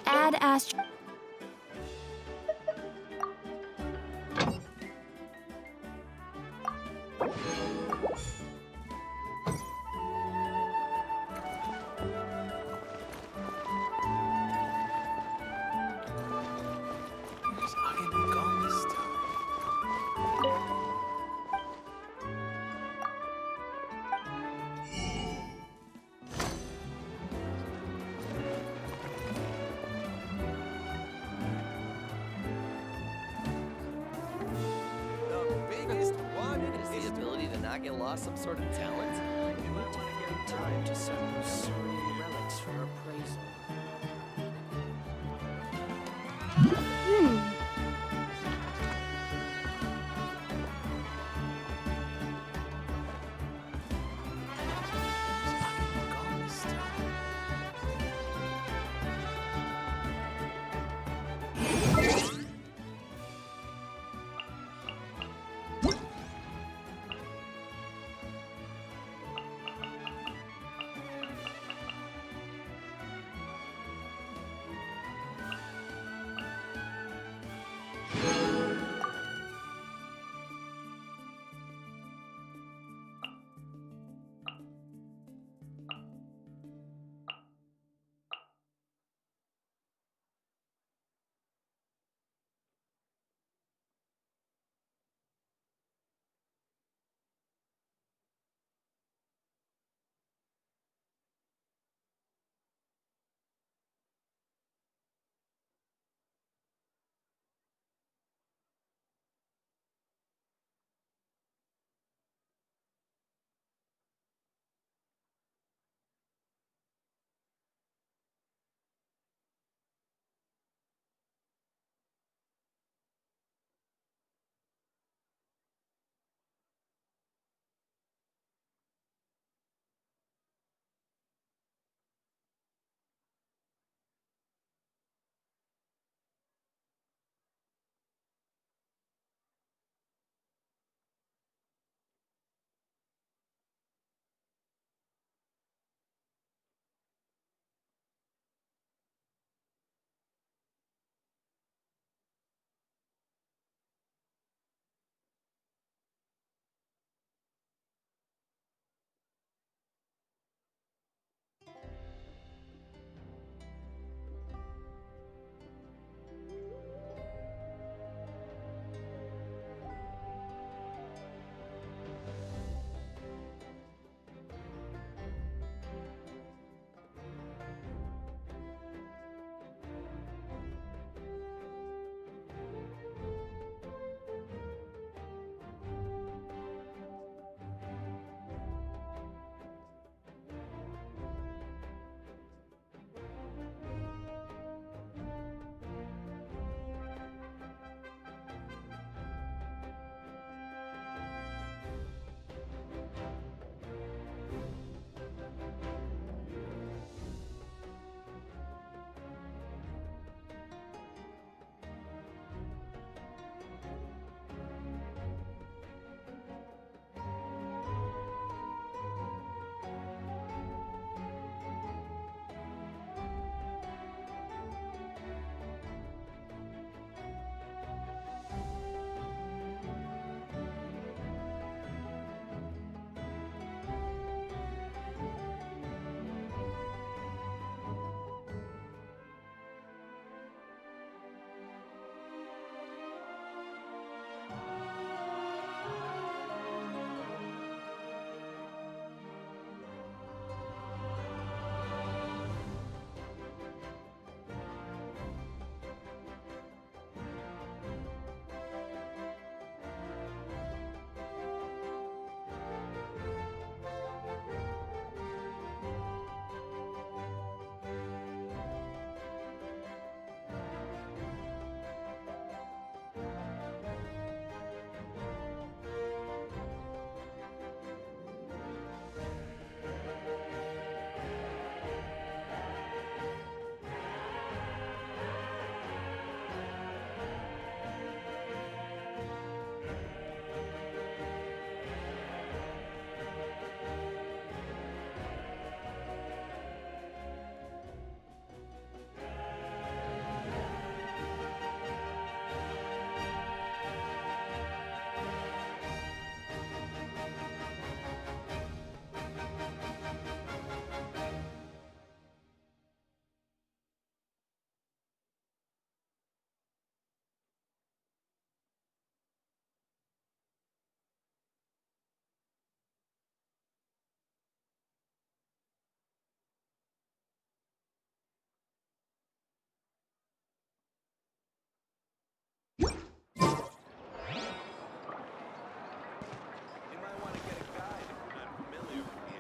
Add Astro. Get lost some sort of talent? We need to find time to send those serene relics for appraisal.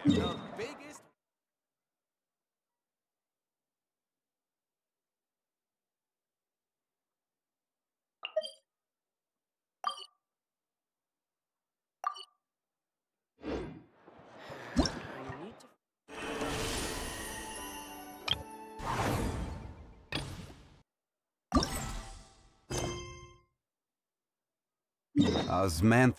The biggest. I need to... Osmanth.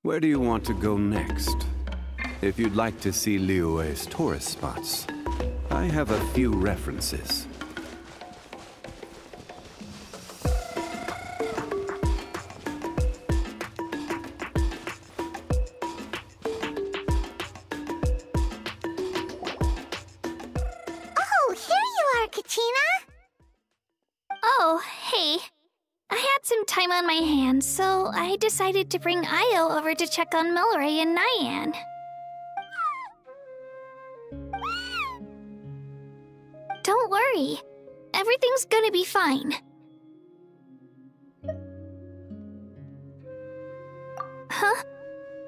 Where do you want to go next? If you'd like to see Liyue's tourist spots, I have a few references. Oh, here you are, Katina! Oh, hey. I had some time on my hands, so I decided to bring Io over to check on Melray and Nyan. Don't worry. Everything's gonna be fine. Huh?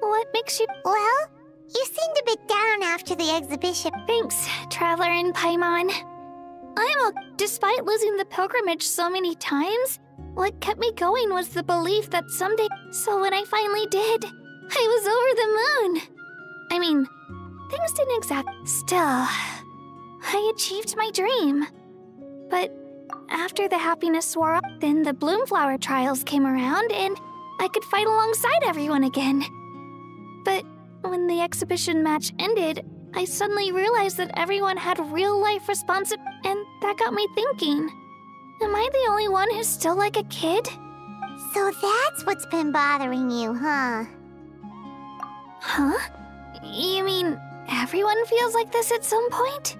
What makes you... Well, you seemed a bit down after the exhibition. Thanks, Traveler and Paimon. Despite losing the pilgrimage so many times, what kept me going was the belief that someday... So when I finally did, I was over the moon. I mean, things didn't Still, I achieved my dream. But after the happiness wore off, then the Bloomflower trials came around and I could fight alongside everyone again. But when the exhibition match ended, I suddenly realized that everyone had real-life responsibilities, and that got me thinking. Am I the only one who's still like a kid? So that's what's been bothering you, huh? Huh? You mean everyone feels like this at some point?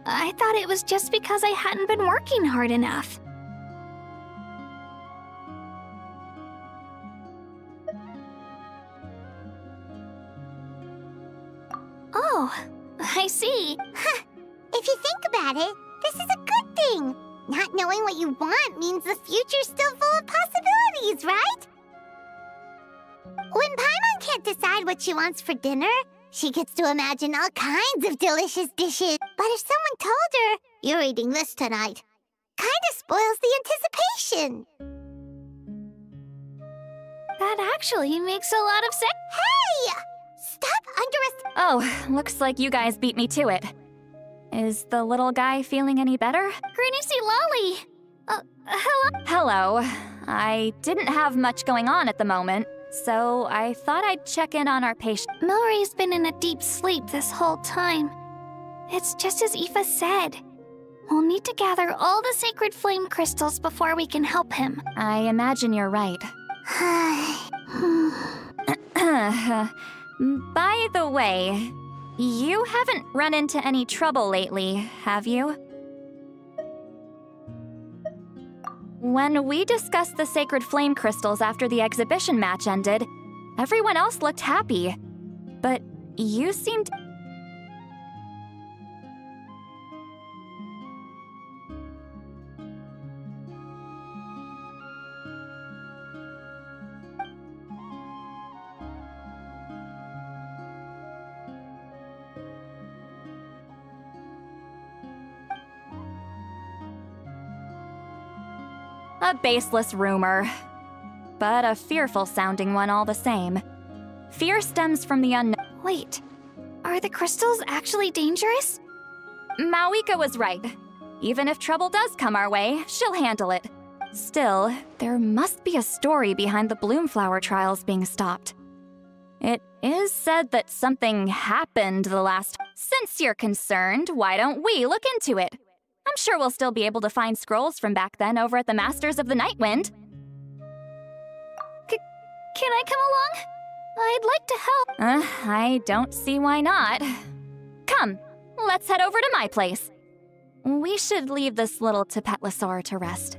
I thought it was just because I hadn't been working hard enough. Oh, I see. Huh. If you think about it, this is a good thing. Not knowing what you want means the future's still full of possibilities, right? When Paimon can't decide what she wants for dinner, she gets to imagine all kinds of delicious dishes. But if someone told her, "You're eating this tonight," kinda spoils the anticipation. That actually makes a lot of sense. Hey! Stop underestimating. Oh, looks like you guys beat me to it. Is the little guy feeling any better? Granny C. Lolly! Hello? Hello. I didn't have much going on at the moment, so I thought I'd check in on our patient. Melray's been in a deep sleep this whole time. It's just as Aoife said. We'll need to gather all the sacred flame crystals before we can help him. I imagine you're right. By the way, you haven't run into any trouble lately, have you? When we discussed the sacred flame crystals after the exhibition match ended, everyone else looked happy. But you seemed... A baseless rumor, but a fearful-sounding one all the same. Fear stems from the unknown. Wait, are the crystals actually dangerous? Mawika was right. Even if trouble does come our way, she'll handle it. Still, there must be a story behind the Bloomflower trials being stopped. It is said that something happened the last... Since you're concerned, why don't we look into it? I'm sure we'll still be able to find scrolls from back then over at the Masters of the Nightwind. Can I come along? I'd like to help. I don't see why not. Come, let's head over to my place. We should leave this little Tapetlosaur to rest.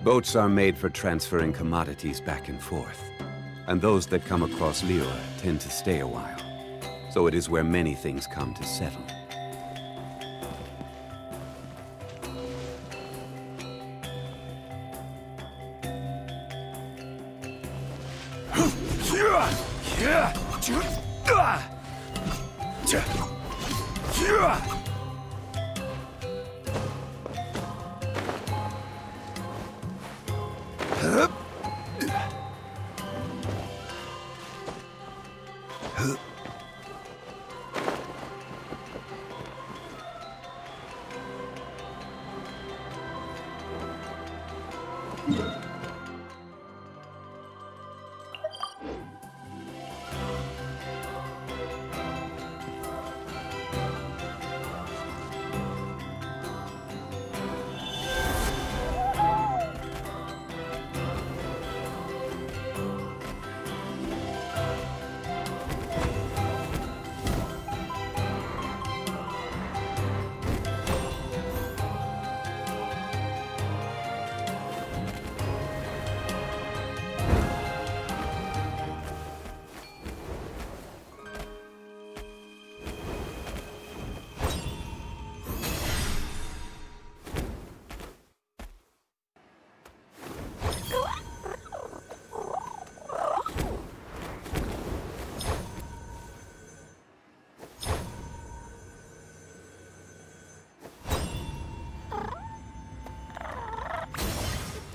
Boats are made for transferring commodities back and forth, and those that come across Liyue tend to stay a while. So it is where many things come to settle.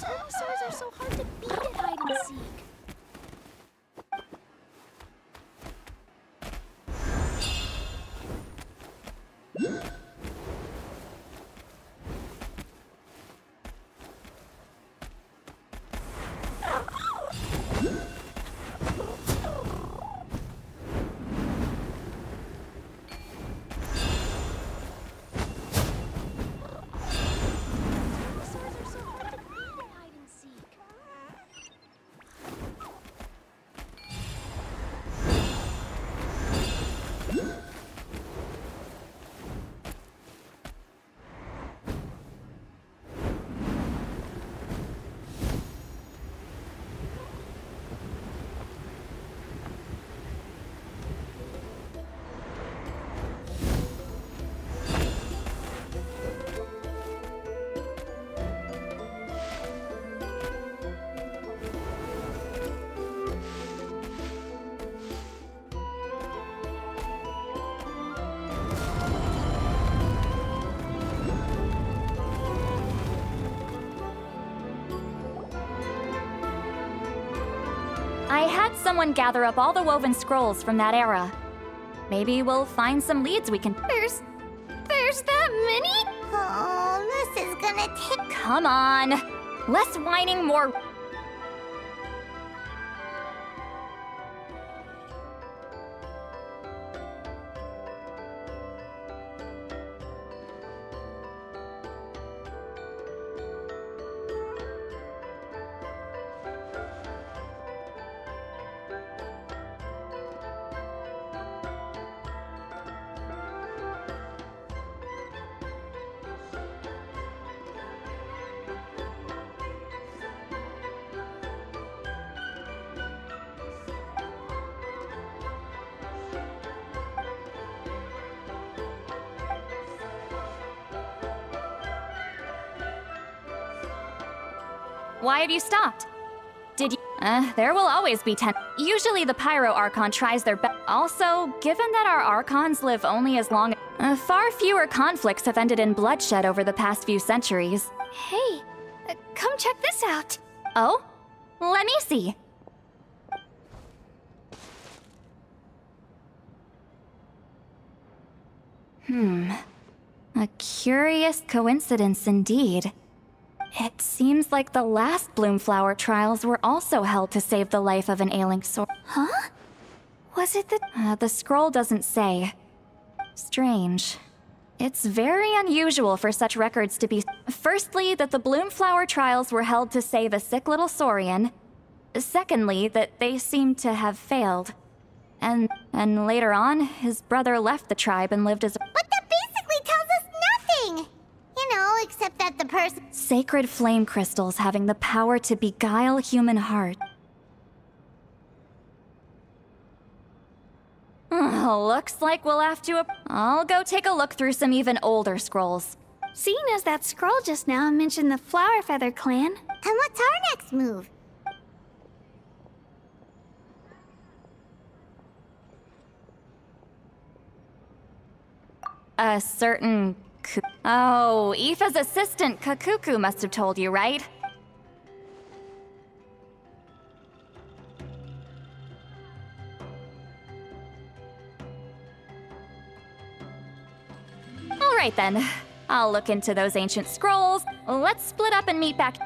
Dinosaurs are so hard to beat at hide and seek. I had someone gather up all the woven scrolls from that era. Maybe we'll find some leads we can... There's that many? Oh, this is gonna take... Come on! Less whining, more... Why have you stopped? Did you? There will always be 10. Usually the Pyro Archon tries their best. Also, given that our Archons live only as long, far fewer conflicts have ended in bloodshed over the past few centuries. Hey, come check this out. Oh? Let me see. A curious coincidence indeed. It seems like the last Bloomflower trials were also held to save the life of an ailing sword. Huh? Was it The scroll doesn't say. Strange. It's very unusual for such records to be. Firstly, that the Bloomflower trials were held to save a sick little Saurian. Secondly, that they seem to have failed. And later on, his brother left the tribe and lived as a. But that basically tells us nothing! You know, except that the person. Sacred flame crystals having the power to beguile human heart. Looks like we'll have to. I'll go take a look through some even older scrolls. Seeing as that scroll just now mentioned the Flower Feather clan. And what's our next move? A certain. Oh, Aoife's assistant Kakuku must have told you, right? Alright then. I'll look into those ancient scrolls. Let's split up and meet back.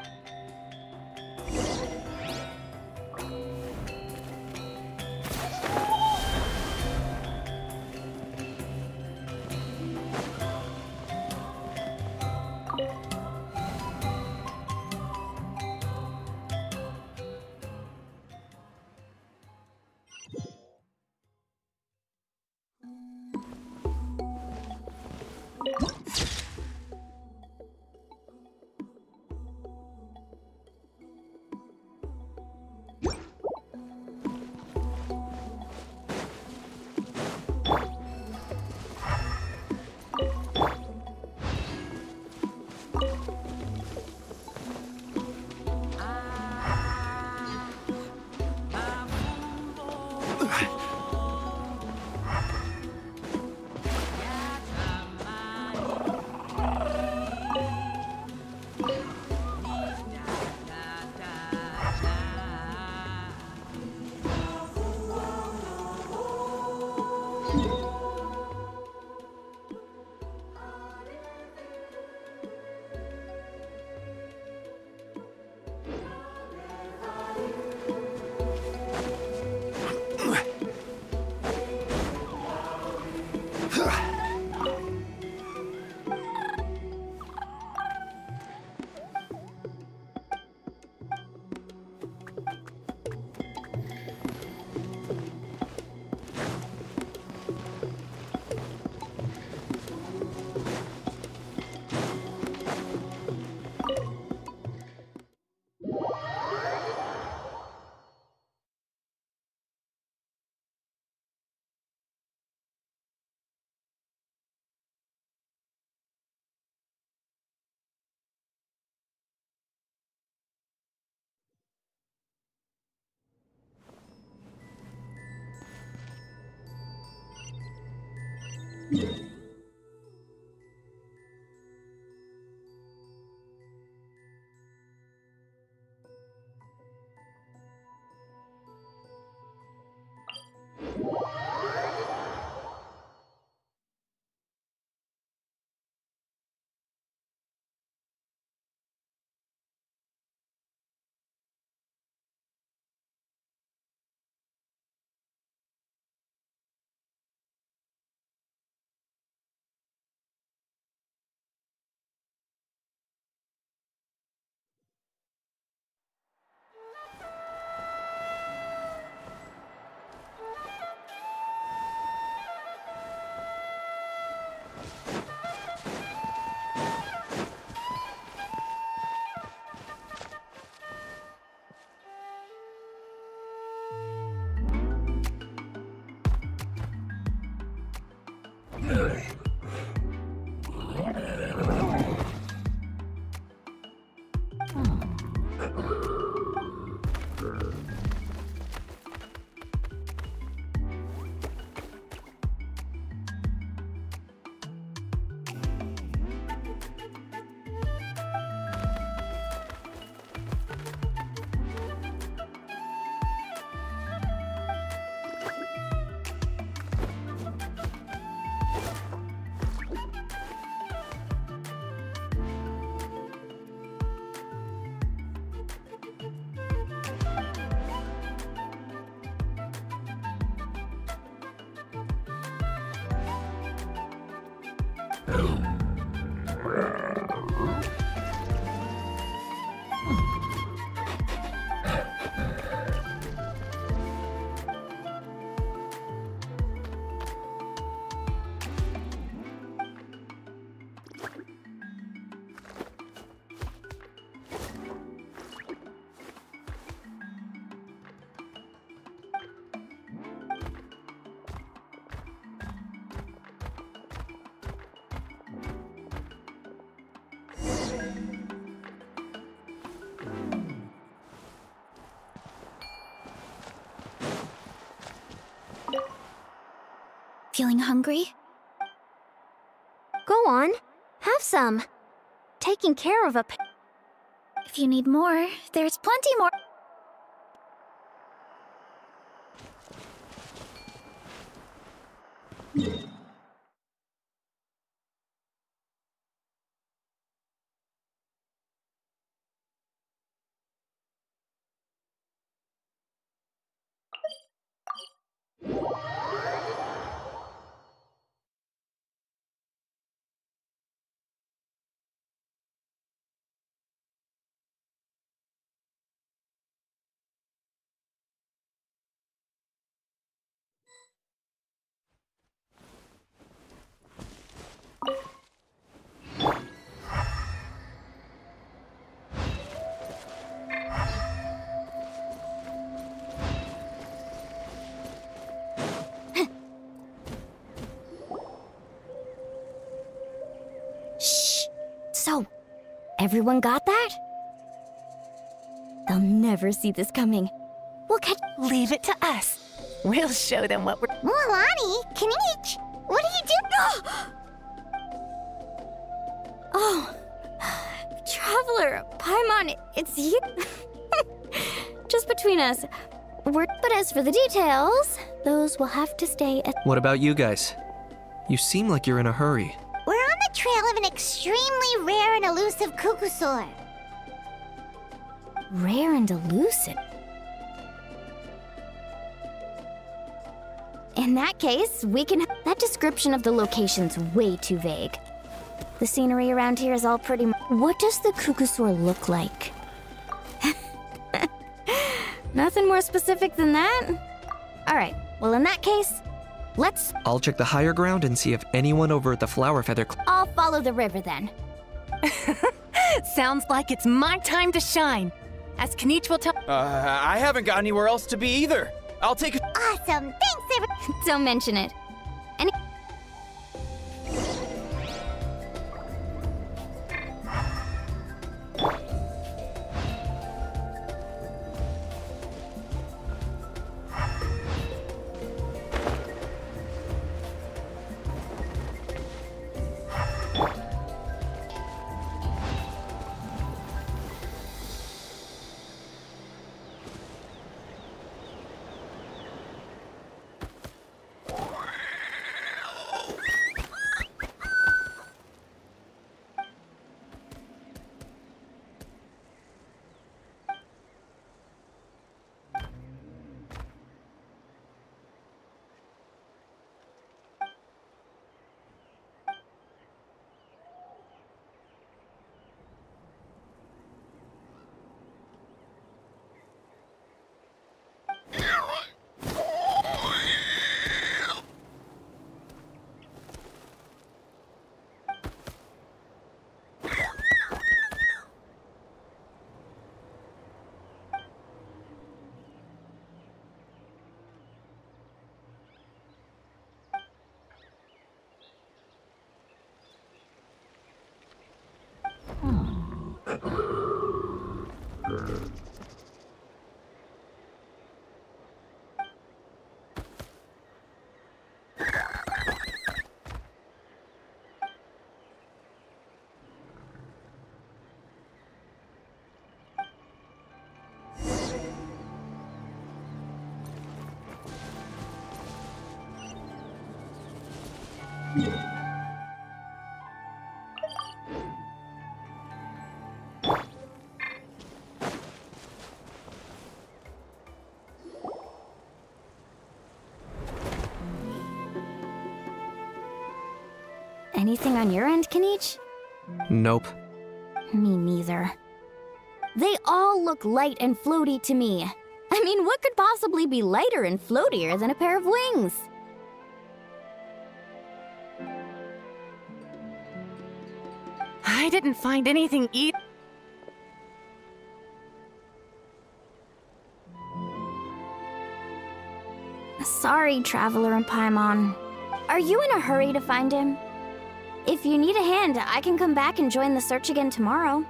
Feeling hungry? Go on, have some. Taking care of a If you need more, there's plenty more. So, everyone got that? They'll never see this coming. We'll catch— Leave it to us. We'll show them what we're— Milani, Kanich, what are you doing? Oh, Traveler, Paimon, it's you. Just between us. But as for the details, those will have to stay at— What about you guys? You seem like you're in a hurry. We're on the trail of an extremely rare and elusive Kukusaur. Rare and elusive. In that case, we can— That description of the location's way too vague. The scenery around here is all pretty— What does the Kukusaur look like? Nothing more specific than that? Alright, well in that case, let's— I'll check the higher ground and see if anyone over at the Flower Feather I'll follow the river then. Sounds like it's my time to shine. As Kanich will tell— I haven't got anywhere else to be either. I'll take a— Awesome, thanks everyone. Don't mention it. Anything on your end, Kenichi? Nope. Me neither. They all look light and floaty to me. I mean, what could possibly be lighter and floatier than a pair of wings? I didn't find anything either. Sorry, Traveler and Paimon. Are you in a hurry to find him? If you need a hand, I can come back and join the search again tomorrow.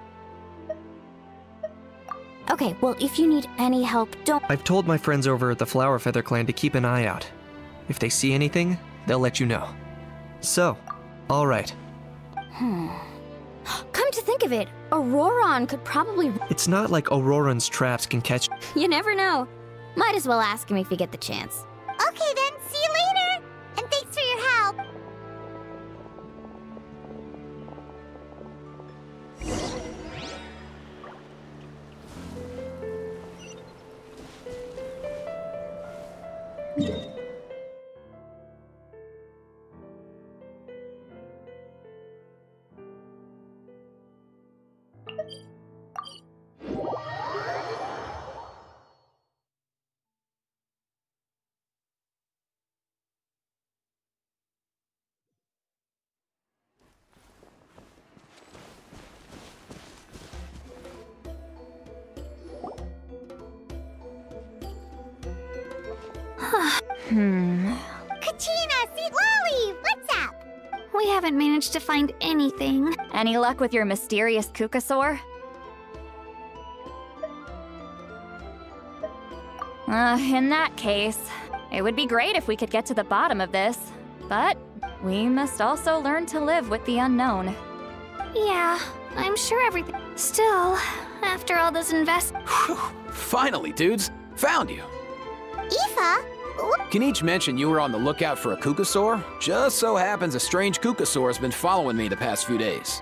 Okay, well, if you need any help, don't— I've told my friends over at the Flower Feather Clan to keep an eye out. If they see anything, they'll let you know. So, all right. Come to think of it, Auroron could probably— It's not like Auroran's traps can catch— You never know. Might as well ask him if you get the chance. Okay then, see you later! And thanks for your help! Kachina, Seat Lolly, what's up? We haven't managed to find anything. Any luck with your mysterious Kukasaur? In that case, it would be great if we could get to the bottom of this. But we must also learn to live with the unknown. Yeah, I'm sure everything— Still, after all this Finally, dudes. Found you. Aoife? Kenichi mentioned you were on the lookout for a Kukasaur. Just so happens a strange Kukasaur has been following me the past few days.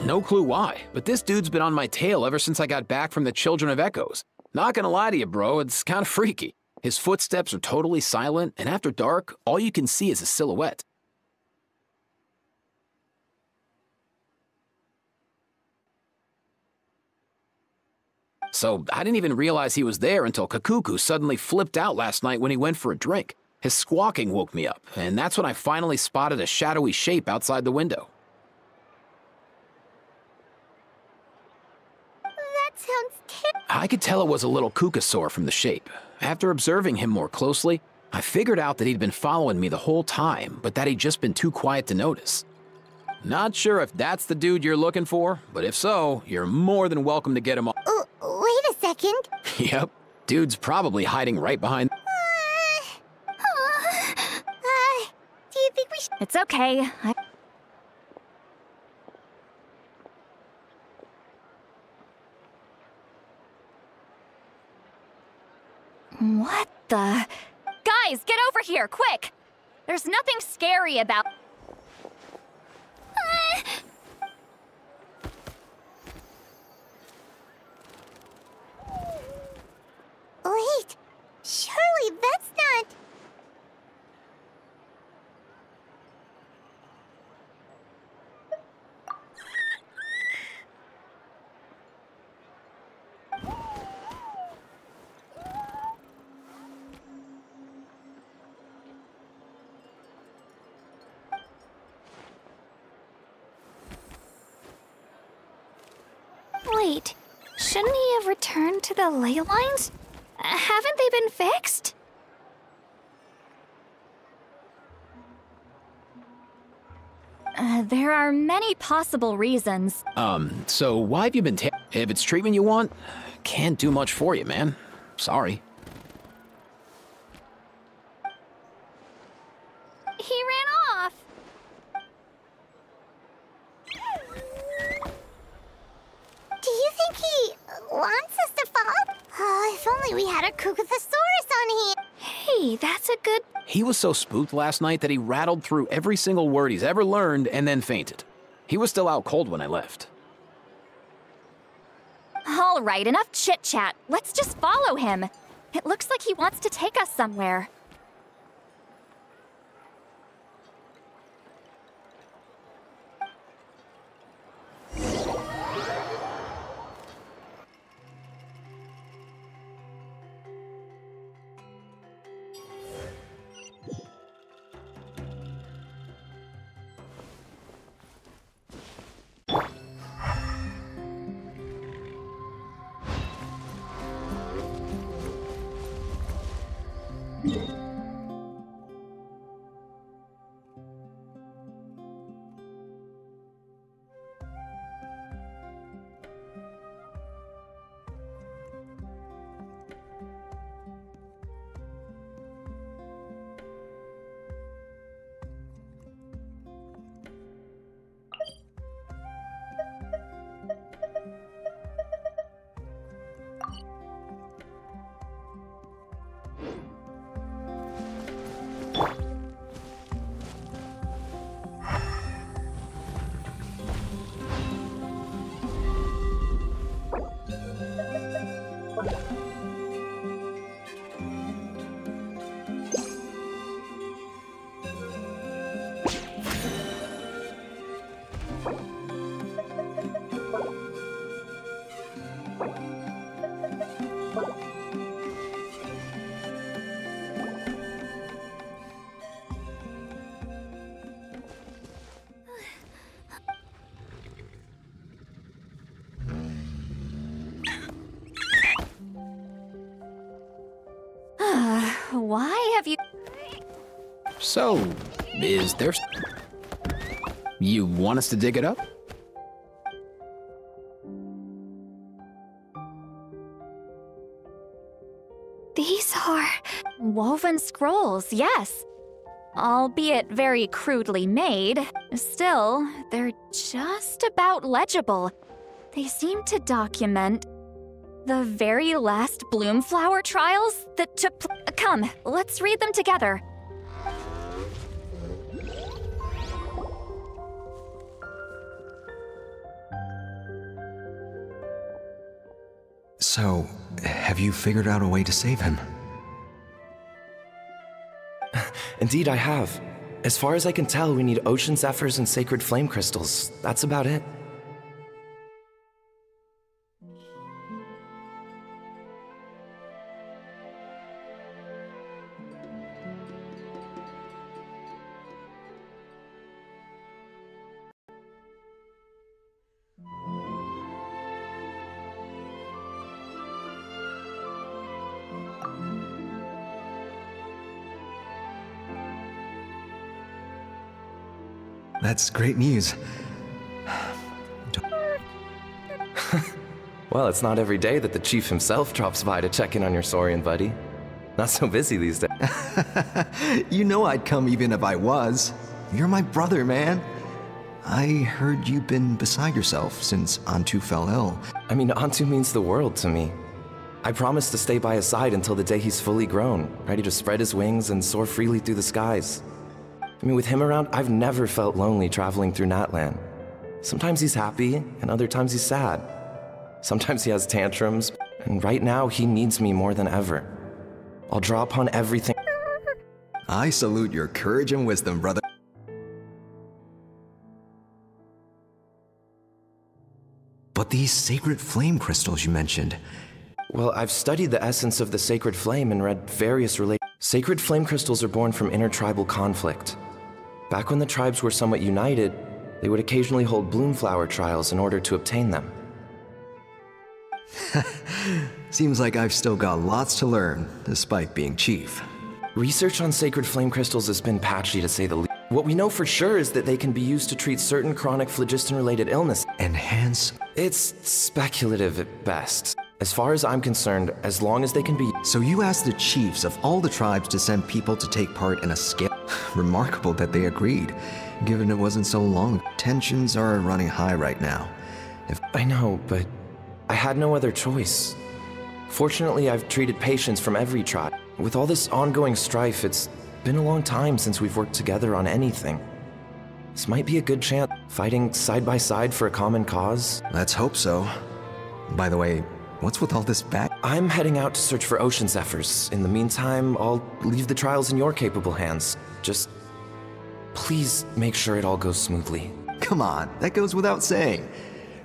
No clue why, but this dude's been on my tail ever since I got back from the Children of Echoes. Not gonna lie to you, bro, it's kind of freaky. His footsteps are totally silent, and after dark, all you can see is a silhouette. So I didn't even realize he was there until Kakuku suddenly flipped out last night when he went for a drink. His squawking woke me up, and that's when I finally spotted a shadowy shape outside the window. That sounds terrible. I could tell it was a little Kukasaur from the shape. After observing him more closely, I figured out that he'd been following me the whole time, but that he'd just been too quiet to notice. Not sure if that's the dude you're looking for, but if so, you're more than welcome to get him off. Wait a second. Yep, dude's probably hiding right behind. Do you think we should— It's okay. What the? Guys, get over here, quick! There's nothing scary about— Wait, surely that's not— Wait, shouldn't he have returned to the ley lines? Haven't they been fixed? There are many possible reasons. So why have you been If it's treatment you want, can't do much for you, man. Sorry. He ran off. Do you think he wants us to fall? Oh, if only we had a Kugathosaurus on hand. Hey, that's a good— He was so spooked last night that he rattled through every single word he's ever learned and then fainted. He was still out cold when I left. All right, enough chit-chat. Let's just follow him. It looks like he wants to take us somewhere. Why have you... So, is there... You want us to dig it up? These are... woven scrolls, yes. Albeit very crudely made, still, they're just about legible. They seem to document the very last Bloomflower trials that took Come, let's read them together. So, have you figured out a way to save him? Indeed, I have. As far as I can tell, we need ocean zephyrs and sacred flame crystals. That's about it. That's great news. Well, it's not every day that the chief himself drops by to check in on your Saurian buddy. Not so busy these days. You know I'd come even if I was. You're my brother, man. I heard you've been beside yourself since Antu fell ill. I mean, Antu means the world to me. I promised to stay by his side until the day he's fully grown, ready to spread his wings and soar freely through the skies. I mean, with him around, I've never felt lonely traveling through Natlan. Sometimes he's happy, and other times he's sad. Sometimes he has tantrums, and right now he needs me more than ever. I'll draw upon everything. I salute your courage and wisdom, brother. But these sacred flame crystals you mentioned... Well, I've studied the essence of the sacred flame and read various Sacred flame crystals are born from intertribal conflict. Back when the tribes were somewhat united, they would occasionally hold Bloomflower trials in order to obtain them. Seems like I've still got lots to learn, despite being chief. Research on sacred flame crystals has been patchy, to say the least. What we know for sure is that they can be used to treat certain chronic phlogiston-related illness. Enhance? It's speculative at best. As far as I'm concerned, as long as they can be... So you asked the chiefs of all the tribes to send people to take part in a scale? Remarkable that they agreed, given it wasn't so long. Tensions are running high right now. I know, but I had no other choice. Fortunately, I've treated patients from every tribe. With all this ongoing strife, it's been a long time since we've worked together on anything. This might be a good chance, fighting side by side for a common cause. Let's hope so. By the way, what's with all this back? I'm heading out to search for ocean zephyrs. In the meantime, I'll leave the trials in your capable hands. Just please make sure it all goes smoothly. Come on, that goes without saying.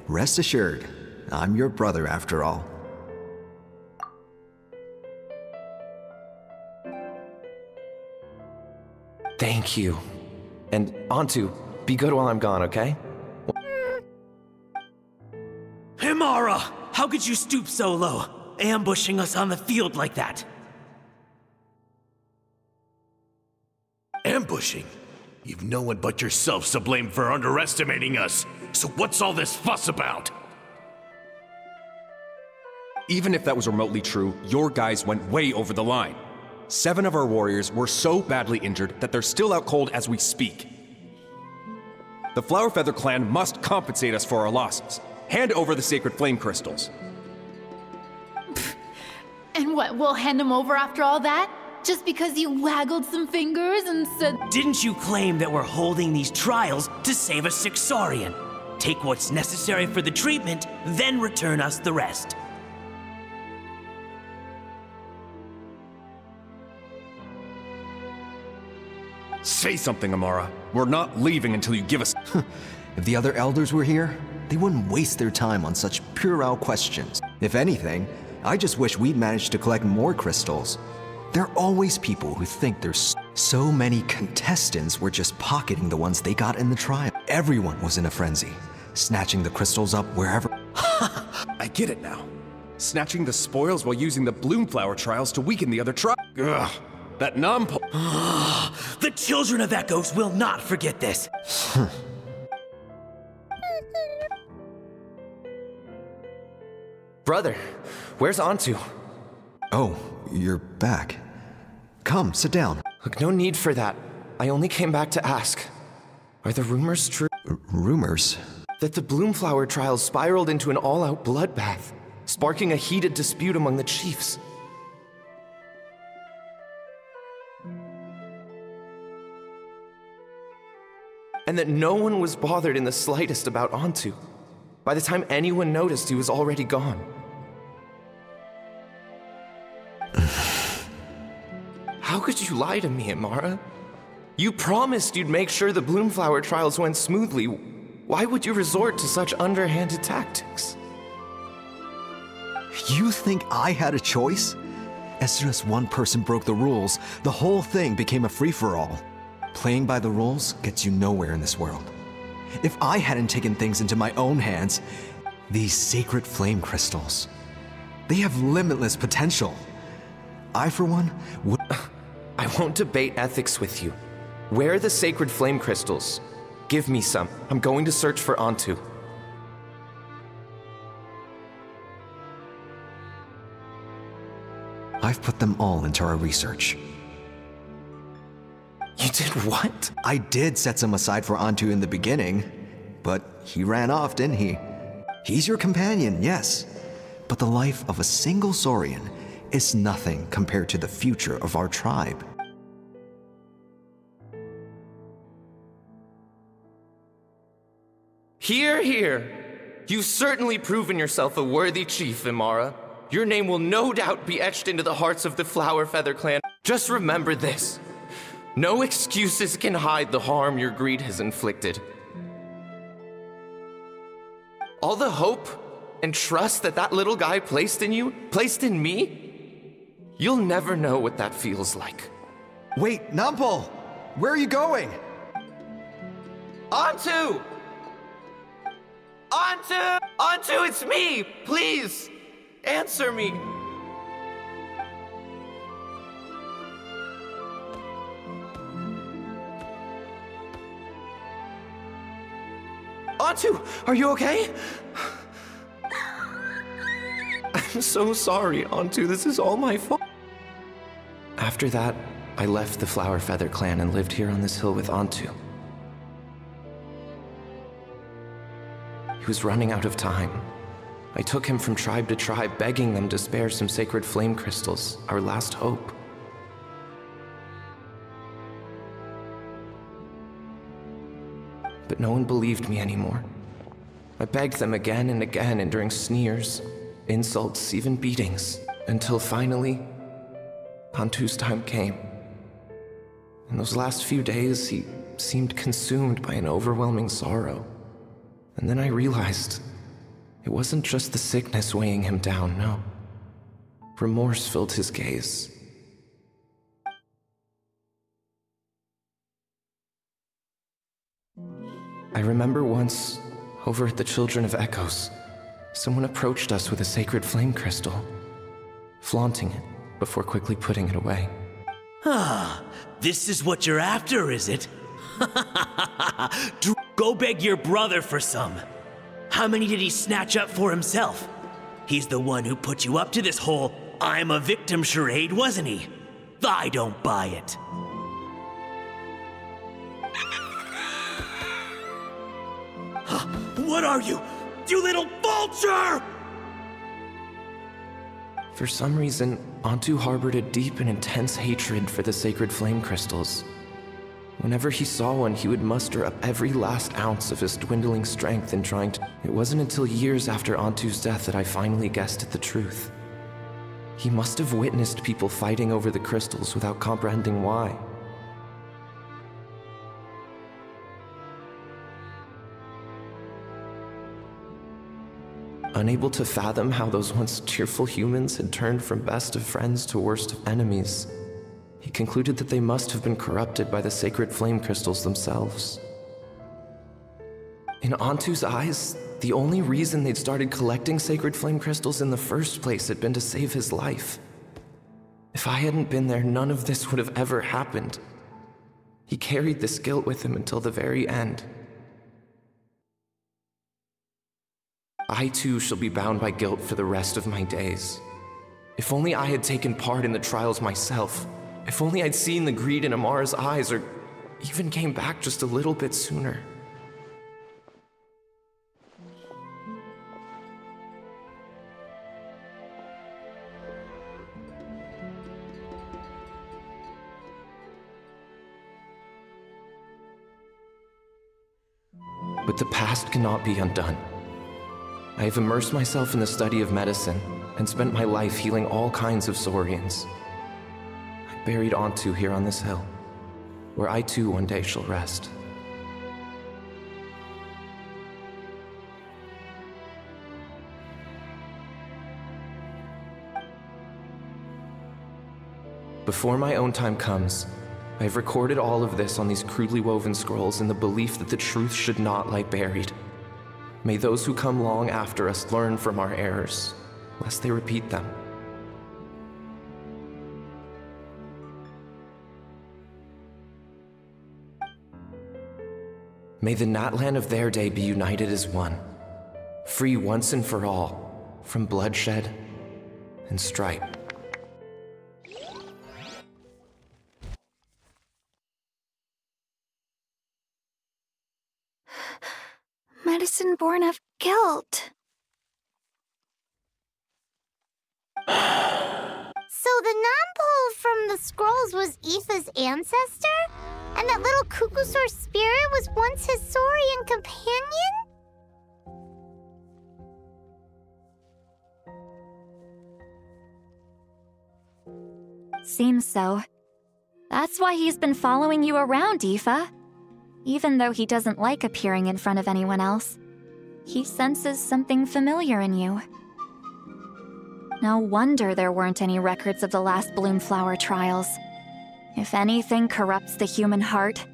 Rest assured, I'm your brother after all. Thank you. And Antu, be good while I'm gone, okay? Himara! How could you stoop so low, ambushing us on the field like that? Ambushing? You've no one but yourself to blame for underestimating us. So what's all this fuss about? Even if that was remotely true, your guys went way over the line. 7 of our warriors were so badly injured that they're still out cold as we speak. The Flower Feather clan must compensate us for our losses. Hand over the sacred flame crystals. And what, we'll hand them over after all that? Just because you waggled some fingers and said... Didn't you claim that we're holding these trials to save a sick Saurian? Take what's necessary for the treatment, then return us the rest. Say something, Amara. We're not leaving until you give us... If the other elders were here, they wouldn't waste their time on such puerile questions. If anything, I just wish we'd managed to collect more crystals. There are always people who think there's so many contestants were just pocketing the ones they got in the trial. Everyone was in a frenzy, snatching the crystals up wherever. I get it now. snatching the spoils while using the Bloomflower trials to weaken the other tribe. Ugh, that numpole. The children of Echoes will not forget this. Brother, where's Antu? Oh, you're back. Come, sit down. Look, no need for that. I only came back to ask. Are the rumors true? Rumors? That the Bloomflower trials spiraled into an all-out bloodbath, sparking a heated dispute among the chiefs. And that no one was bothered in the slightest about Antu. By the time anyone noticed, he was already gone. How could you lie to me, Amara? You promised you'd make sure the Bloomflower trials went smoothly. Why would you resort to such underhanded tactics? You think I had a choice? As soon as one person broke the rules, the whole thing became a free-for-all. Playing by the rules gets you nowhere in this world. If I hadn't taken things into my own hands, these sacred flame crystals, they have limitless potential. I, for one, would... I won't debate ethics with you. Where are the sacred flame crystals? Give me some. I'm going to search for Antu. I've put them all into our research. You did what? I did set some aside for Antu in the beginning, but he ran off, didn't he? He's your companion, yes. But the life of a single Saurian is nothing compared to the future of our tribe. Hear, hear. You've certainly proven yourself a worthy chief, Imara. Your name will no doubt be etched into the hearts of the Flower Feather clan. Just remember this. No excuses can hide the harm your greed has inflicted. All the hope and trust that little guy placed in you, placed in me, you'll never know what that feels like. Wait, Numpel! Where are you going? Antu! Antu! Antu, it's me! Please! Answer me! Antu, are you okay? I'm so sorry, Antu. This is all my fault. After that, I left the Flower Feather clan and lived here on this hill with Antu. He was running out of time. I took him from tribe to tribe, begging them to spare some sacred flame crystals, our last hope. But no one believed me anymore. I begged them again and again, enduring sneers, insults, even beatings, until finally, Antu's time came. In those last few days, he seemed consumed by an overwhelming sorrow. And then I realized it wasn't just the sickness weighing him down, no. Remorse filled his gaze. I remember once, over at the Children of Echoes, someone approached us with a sacred flame crystal, flaunting it before quickly putting it away. Ah, this is what you're after, is it? Go beg your brother for some. How many did he snatch up for himself? He's the one who put you up to this whole I'm a victim charade, wasn't he? I don't buy it. What are you? You little vulture! For some reason, Antu harbored a deep and intense hatred for the sacred flame crystals. Whenever he saw one, he would muster up every last ounce of his dwindling strength in trying to... It wasn't until years after Antu's death that I finally guessed at the truth. He must have witnessed people fighting over the crystals without comprehending why. Unable to fathom how those once cheerful humans had turned from best of friends to worst of enemies, he concluded that they must have been corrupted by the sacred flame crystals themselves. In Antu's eyes, the only reason they'd started collecting sacred flame crystals in the first place had been to save his life. If I hadn't been there, none of this would have ever happened. He carried this guilt with him until the very end. I too shall be bound by guilt for the rest of my days. If only I had taken part in the trials myself. If only I'd seen the greed in Amara's eyes, or even came back just a little bit sooner. But the past cannot be undone. I have immersed myself in the study of medicine and spent my life healing all kinds of Saurians. I'm buried Onto here on this hill, where I too one day shall rest. Before my own time comes, I have recorded all of this on these crudely woven scrolls in the belief that the truth should not lie buried. May those who come long after us learn from our errors, lest they repeat them. May the Natlan of their day be united as one, free once and for all from bloodshed and stripe. Medicine born of guilt. So the non-pole from the scrolls was Aoife's ancestor? And that little Kukusaur spirit was once his Saurian companion? Seems so. That's why he's been following you around, Aoife. Even though he doesn't like appearing in front of anyone else, he senses something familiar in you. No wonder there weren't any records of the last Bloomflower trials. If anything corrupts the human heart,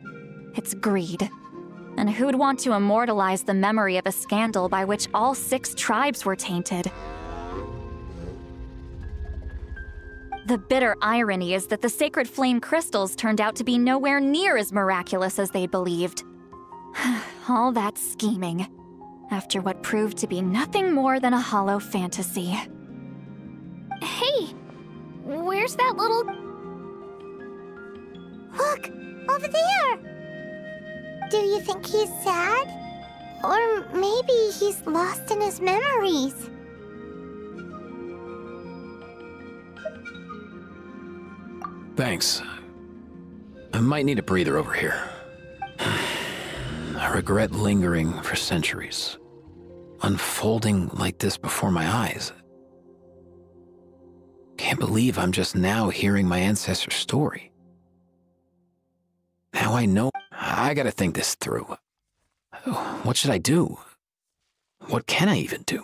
it's greed. And who'd want to immortalize the memory of a scandal by which all 6 tribes were tainted? The bitter irony is that the sacred flame crystals turned out to be nowhere near as miraculous as they believed. All that scheming, after what proved to be nothing more than a hollow fantasy. Hey! Where's that little... Look! Over there! Do you think he's sad? Or maybe he's lost in his memories? Thanks. I might need a breather over here. I regret lingering for centuries, unfolding like this before my eyes. Can't believe I'm just now hearing my ancestor's story. Now I know I gotta think this through. What should I do? What can I even do?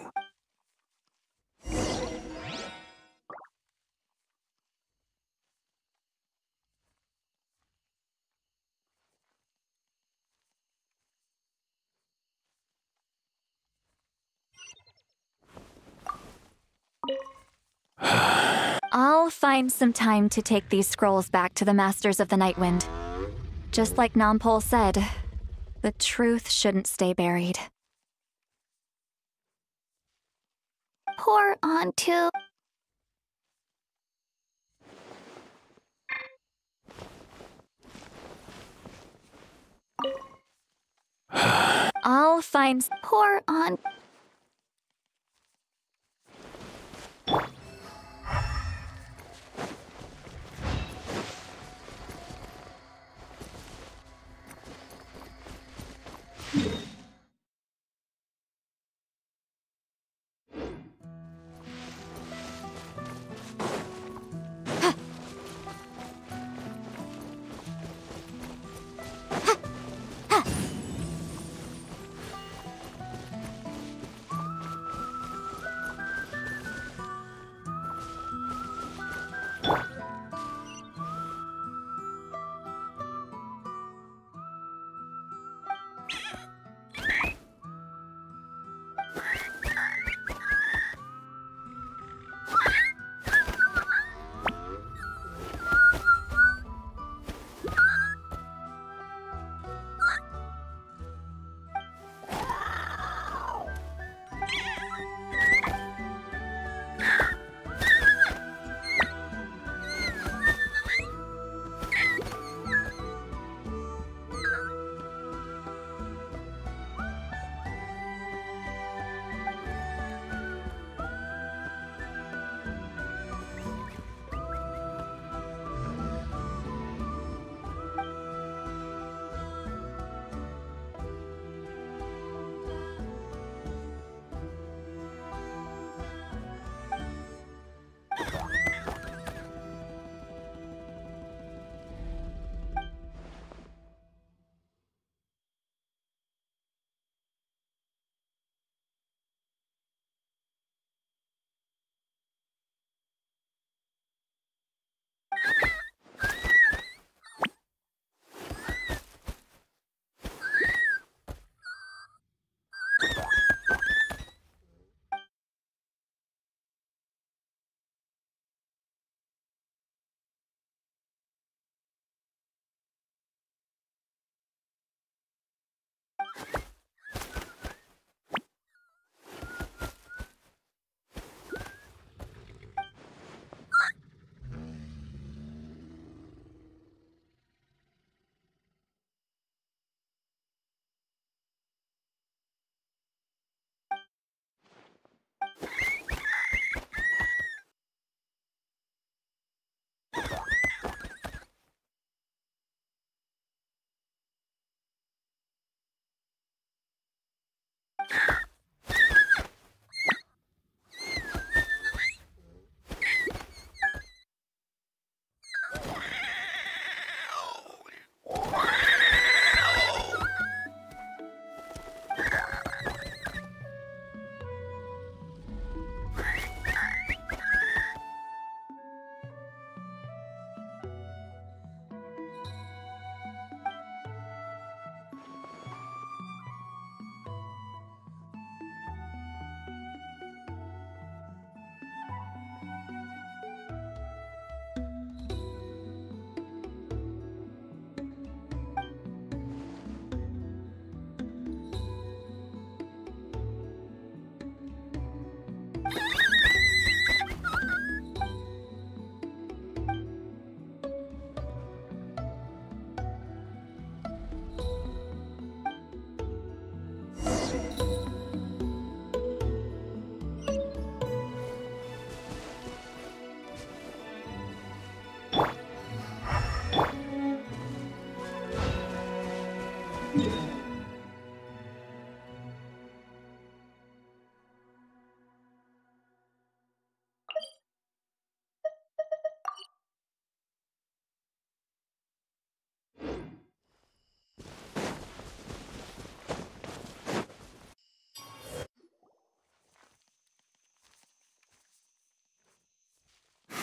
I'll find some time to take these scrolls back to the Masters of the Nightwind. Just like Nompole said, the truth shouldn't stay buried. Pour onto... I'll find... Pour on...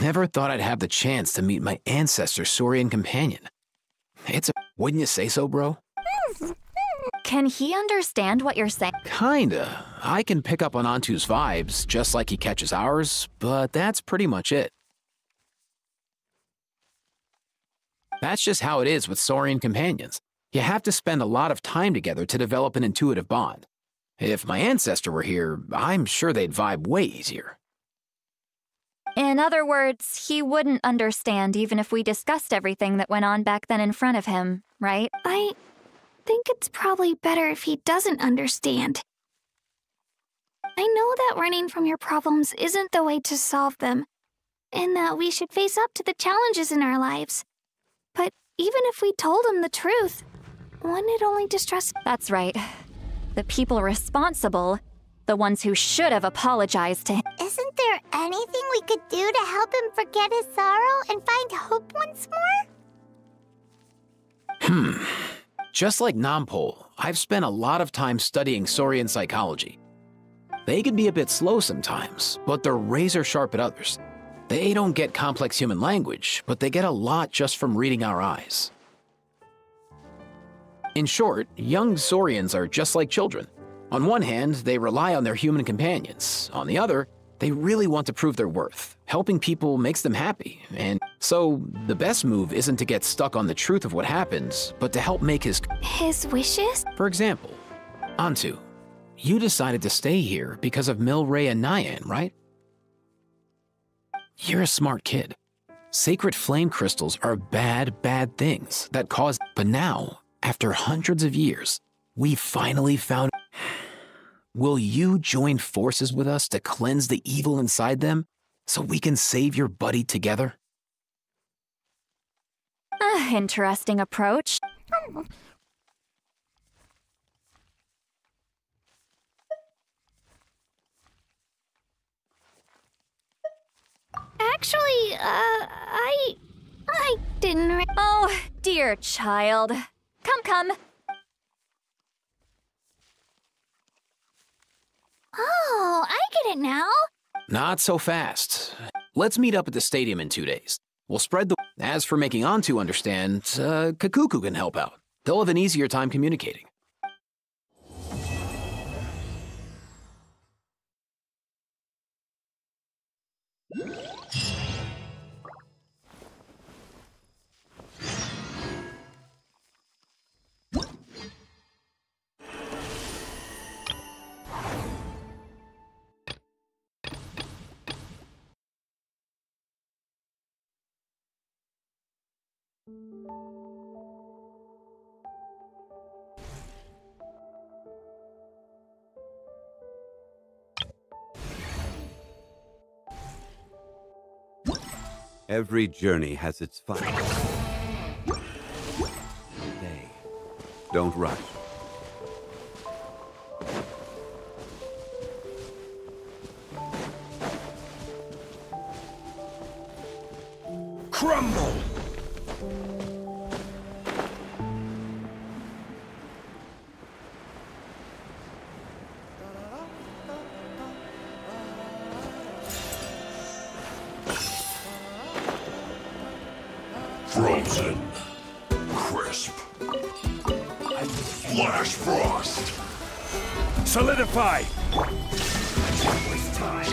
Never thought I'd have the chance to meet my ancestor Saurian companion. Wouldn't you say so, bro? Can he understand what you're saying? Kinda. I can pick up on Antu's vibes, just like he catches ours, but that's pretty much it. That's just how it is with Saurian companions. You have to spend a lot of time together to develop an intuitive bond. If my ancestor were here, I'm sure they'd vibe way easier. In other words, he wouldn't understand even if we discussed everything that went on back then in front of him, right? I think it's probably better if he doesn't understand. I know that running from your problems isn't the way to solve them, and that we should face up to the challenges in our lives. But even if we told him the truth, wouldn't it only distress him? That's right. The people responsible, the ones who should have apologized to him. Isn't there anything we could do to help him forget his sorrow and find hope once more? Just like Nampol, I've spent a lot of time studying Saurian psychology. They can be a bit slow sometimes, but they're razor sharp at others. They don't get complex human language, but they get a lot just from reading our eyes. In short, young Saurians are just like children. On one hand, they rely on their human companions. On the other, they really want to prove their worth. Helping people makes them happy. And so, the best move isn't to get stuck on the truth of what happened, but to help make his wishes? For example, Antu, you decided to stay here because of Milray and Nyan, right? You're a smart kid. Sacred flame crystals are bad, bad things that cause... But now, after hundreds of years, we finally found... Will you join forces with us to cleanse the evil inside them so we can save your buddy together? Interesting approach. Actually, I didn't... Oh, dear child. Come. Oh, I get it now. Not so fast. Let's meet up at the stadium in 2 days. We'll spread the... As for making Antu understand, Kakuku can help out. They'll have an easier time communicating. Every journey has its fun. Don't rush. Crumble! Frozen. Crisp. Flash frost. Solidify. It's time.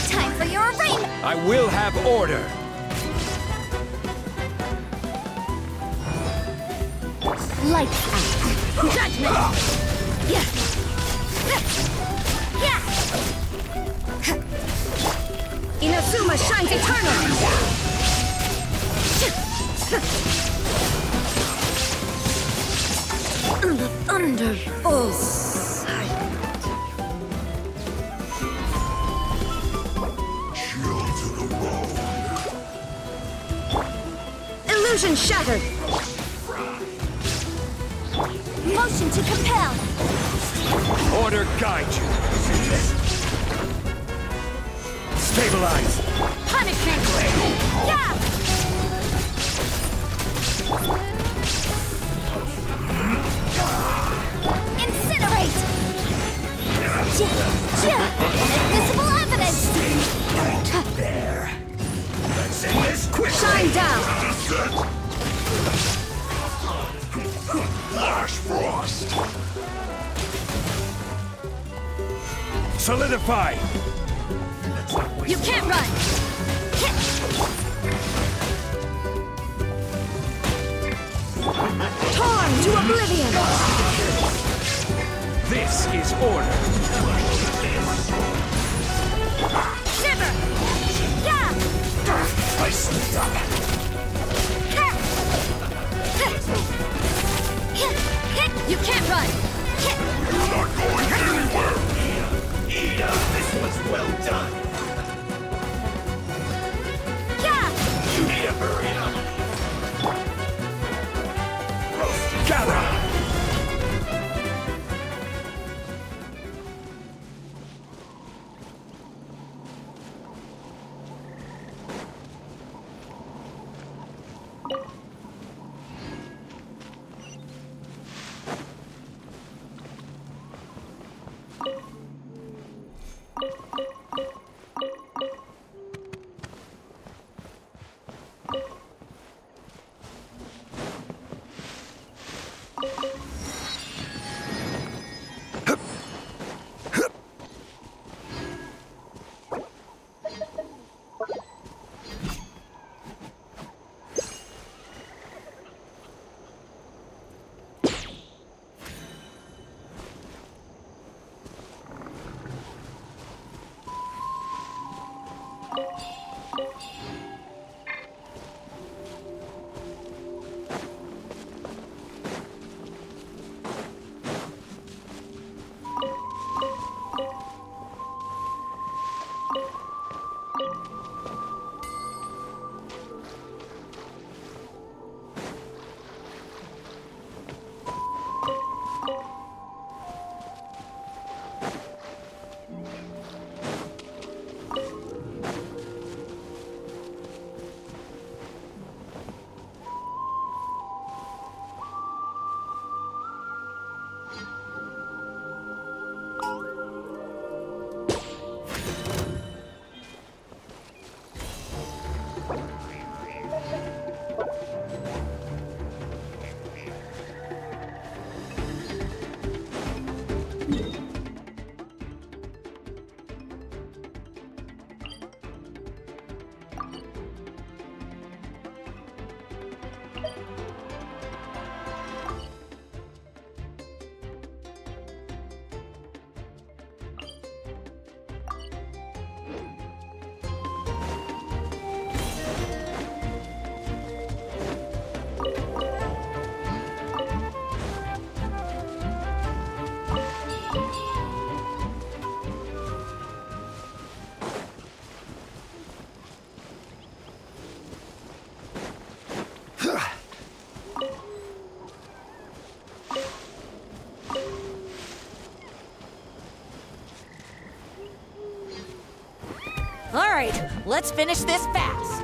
Time for your reign. I will have order. Lights out. Judgment. Inazuma shines eternal. The thunder falls silent. Chill to the bone. Illusion shattered. Motion to compel. Order guide you. Stabilize. Punishment. Yeah. Incinerate! Invisible evidence! Shine down! Flash Frost! Solidify! You can't run! Torn to oblivion! This is order! Shiver! Yeah! I slipped up! You can't run! You're not going anywhere! Ida, this was well done! Yeah! You need to hurry up! Gather! All right, let's finish this fast.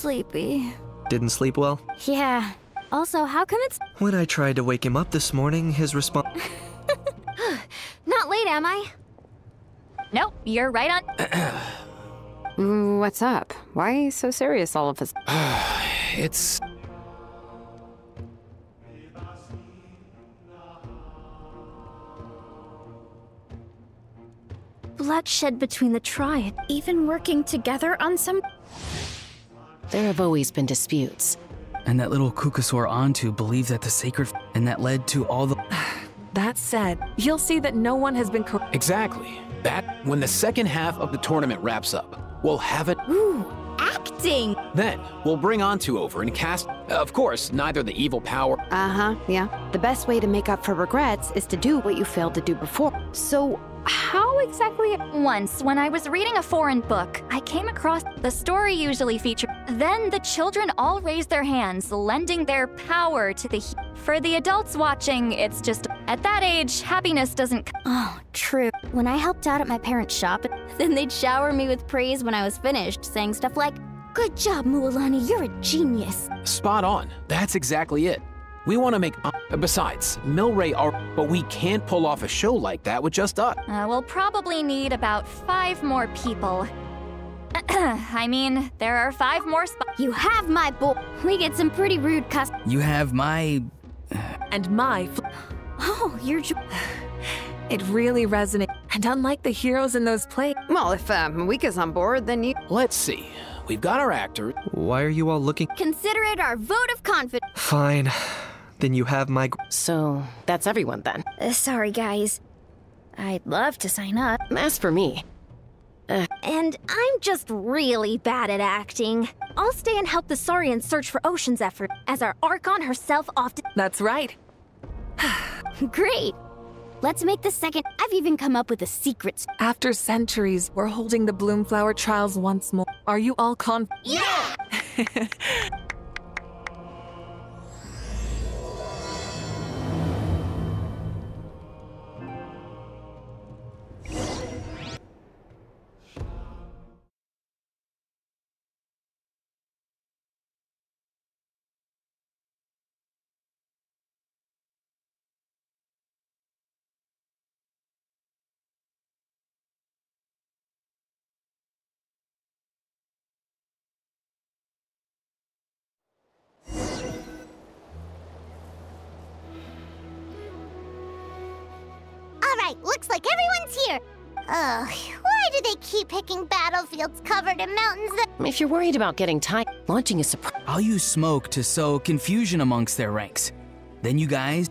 sleepy. Didn't sleep well? Yeah. Also, how come it's... When I tried to wake him up this morning, his response... Not late, am I? Nope, you're right on. What's up? Why are you so serious all of us? It's... Bloodshed between the triad, even working together on some... There have always been disputes. And that little Kukasaur Antu believed that the sacred and that led to all the... That said, you'll see that no one has been Exactly. That, when the second half of the tournament wraps up, we'll have it... Ooh, acting! Then, we'll bring Antu over and cast... Of course, neither the evil power... Uh-huh, yeah. The best way to make up for regrets is to do what you failed to do before. So, how exactly... Once, when I was reading a foreign book, I came across the story usually featured. Then the children all raise their hands, lending their power to the... For the adults watching, it's just... At that age, happiness doesn't... Oh, true. When I helped out at my parents' shop, then they'd shower me with praise when I was finished, saying stuff like, "Good job, Mualani, you're a genius." Spot on. That's exactly it. We want to make... Besides, Milray are... But we can't pull off a show like that with just us. We'll probably need about 5 more people. I mean, there are 5 more spots. You have my boy. We get some pretty rude You have my... And my... Oh, you're... It really resonates. And unlike the heroes in those plays... Well, if Mika's on board, then you... Let's see. We've got our actor. Why are you all looking... Consider it our vote of confidence. Fine. Then you have my... So, that's everyone then. Sorry, guys. I'd love to sign up. As for me... And I'm just really bad at acting. I'll stay and help the Saurians search for Ocean's effort, as our Archon herself often... That's right. Great. Let's make the second... I've even come up with a secret... After centuries, we're holding the Bloomflower trials once more. Are you all Yeah! Alright, looks like everyone's here. Ugh, why do they keep picking battlefields covered in mountains that... If you're worried about getting tired, launching a surprise... I'll use smoke to sow confusion amongst their ranks. Then you guys...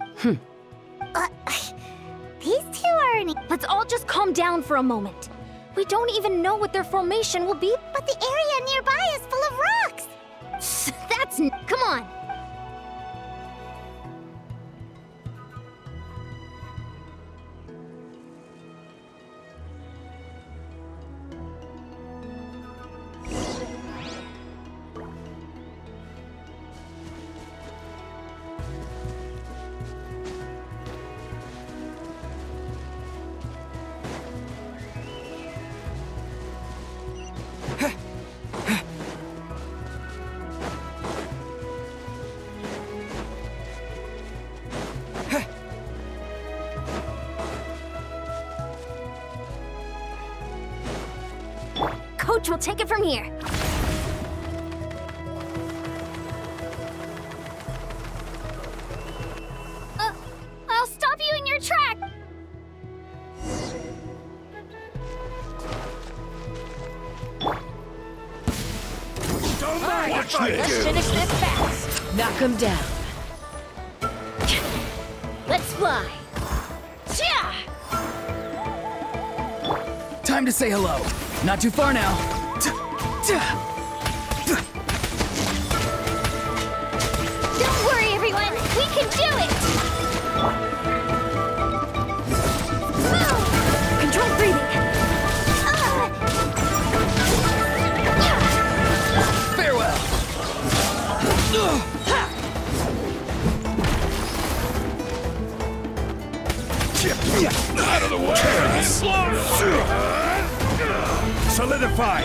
These two aren't... Let's all just calm down for a moment. We don't even know what their formation will be. But the area nearby is full of rocks. That's... Come on. Coach will take it from here. I'll stop you in your track. Alright, let's finish this fast. Knock him down. Let's fly. Time to say hello. Not too far now. Don't worry, everyone. We can do it. Control breathing. Farewell. Out of the way! Solidify!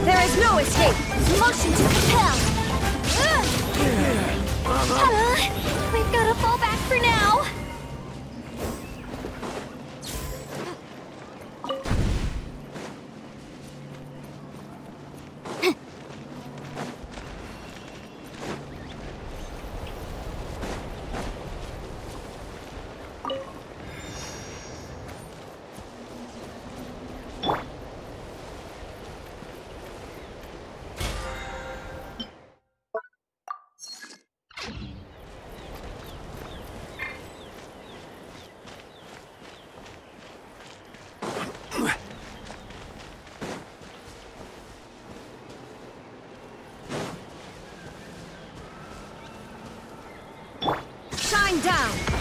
There is no escape. Motion to compel. We've gotta fall back for now. Shine down!